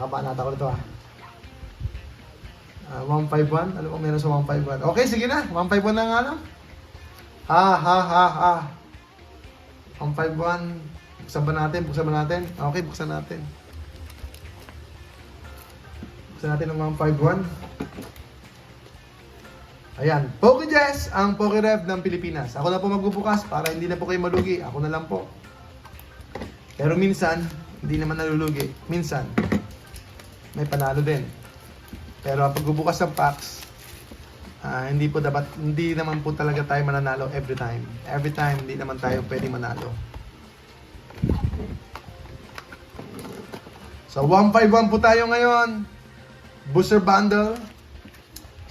Kinakabahan natin ako nito 151? Ano bang meron sa 151? Okay, sige na. 151 na nga lang. 151. Buksan ba natin? Okay, buksan natin. Buksan natin ang 151. Ayan. PokeJess, ang PokeRev ng Pilipinas. Ako na po magbubukas para hindi na po kayo malugi. Ako na lang po. Pero minsan, hindi naman nalulugi. Minsan, may panalo din. Pero pag bubukas ng packs, hindi naman po talaga tayo mananalo every time. Every time, hindi naman tayo pwede manalo. So, 151 po tayo ngayon. Booster bundle.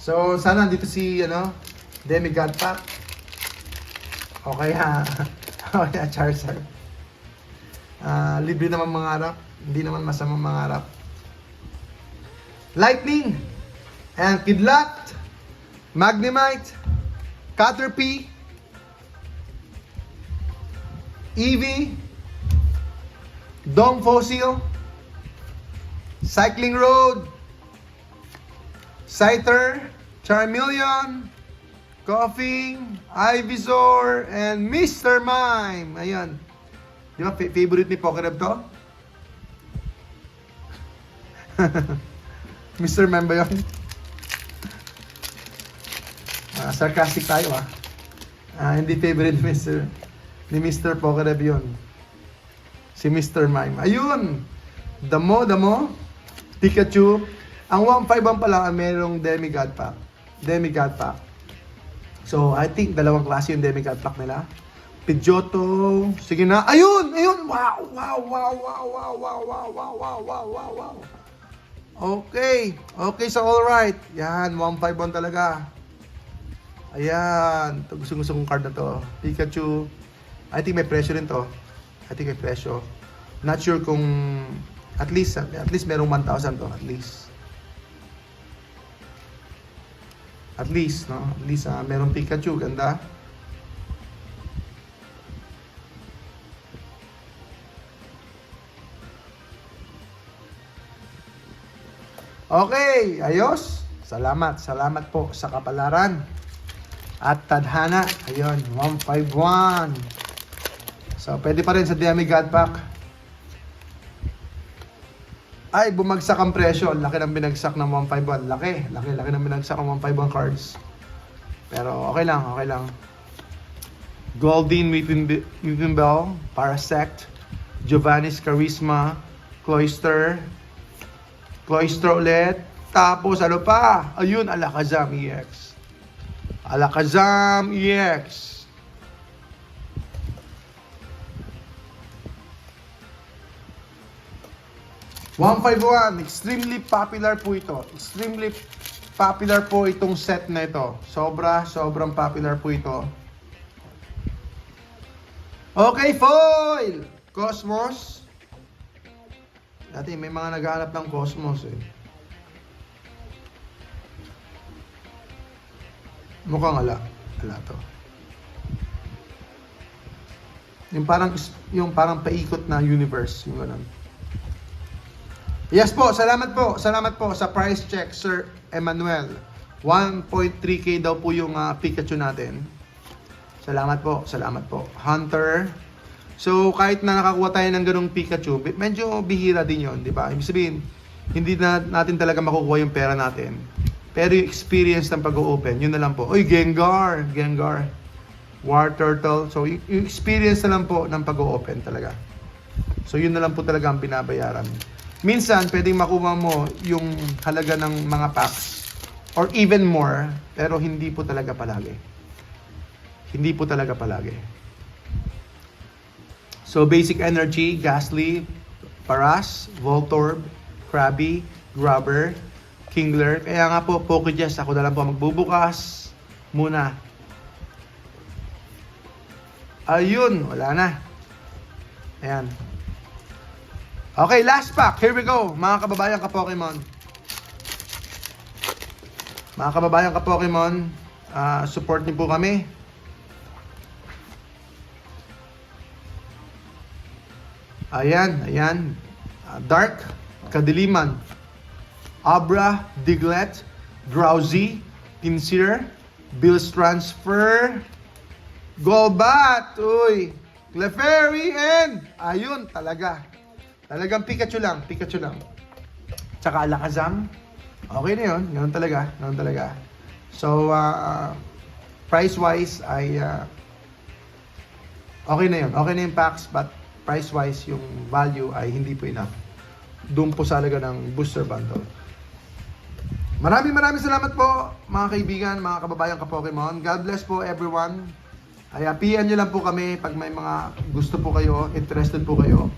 So, sana dito si, Demigod Pack. Okay ha. Okay, Charizard. Libre naman mangarap. Hindi naman masamang mangarap. Lightning. And Kidlat. Magnemite. Caterpie. Eevee. Dome Fossil. Cycling Road. Scyther. Charmeleon. Coughing. Ivysaur. And Mr. Mime. Ayan. Di ba favorite ni PokeRev to? Mr. Mime ba yun? Sarcastic tayo hindi favorite ni Mr. PokeRev yun. Si Mr. Mime. Ayun! Damo. Pikachu. Ang 151 pala merong Demigod Pack. So, I think dalawang klase yung Demigod Pack nila. Pidgeotto. Sige na. Ayun! Wow! Okay, so alright. Yan, 151 talaga. Ayan, gusto kong card na to. Pikachu. I think may presyo rin to. Not sure kung at least merong 1,000 to, at least. At least merong Pikachu, ganda. Okay, ayos. Salamat po sa kapalaran. At tadhana, ayun, 151. So, pwede pa rin sa Demigod Pack. Ay, bumagsak ang presyo. Laki ng binagsak ng 151. Laki ng binagsak ng 151 cards. Pero okay lang. Goldeen Weepinbell, Parasect, Giovanni's Charisma, Cloyster ulit. Tapos ano pa? Ayun, Alakazam EX. 151, extremely popular po ito. Extremely popular po itong set na ito. Sobrang popular po ito. Okay, foil! Cosmos. Dati may mga naghahanap ng Cosmos Mukhang ala to. Yung parang paikot na universe, yung ganun. Yes po, salamat po sa price check, Sir Emmanuel. 1.3k daw po yung Pikachu natin. Salamat po. Hunter. So, kahit na nakakuha tayo ng ganung Pikachu, medyo bihira din yon, di ba? Ibig sabihin, hindi na natin talaga makukuha yung pera natin. Pero yung experience ng pag-open, yun na lang po. Uy, Gengar. War Turtle. So, yung experience na lang po ng pag-open talaga. So, yun na lang po talaga ang binabayaran. Minsan, pwedeng makuha mo yung halaga ng mga packs or even more, pero hindi po talaga palagi. So, Basic Energy, Ghastly, Paras, Voltorb, Krabby, Grubber, Kingler. Kaya nga po, PokeJess, ako na lang po magbubukas muna. Ayun, wala na. Ayan. Okay, last pack. Here we go, mga kababayan ka-Pokemon. Support niyo po kami. Ayan. Dark. Kadiliman, Abra, Diglett, Drowsy, Tinsir, Bills Transfer, Golbat, uy, Clefairy, and ayun, talagang Pikachu lang. Tsaka Alakazam, okay na yun, ganun talaga. So, price-wise ay okay na yung packs, but price-wise yung value ay hindi po enough. Doon po sa halaga ng booster bundle. Maraming salamat po mga kaibigan, mga kababayan ka-Pokemon. God bless po everyone. Ay PM nyo lang po kami pag may mga gusto po kayo, interested po kayo.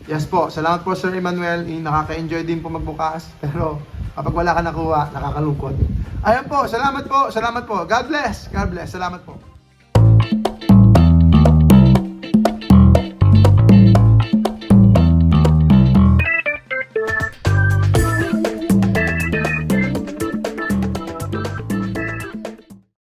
Yes po, salamat po Sir Emmanuel. Nakaka-enjoy din po magbukas. Pero kapag wala ka nakuha, nakakalungkot. Ayan po, salamat po. God bless. Salamat po.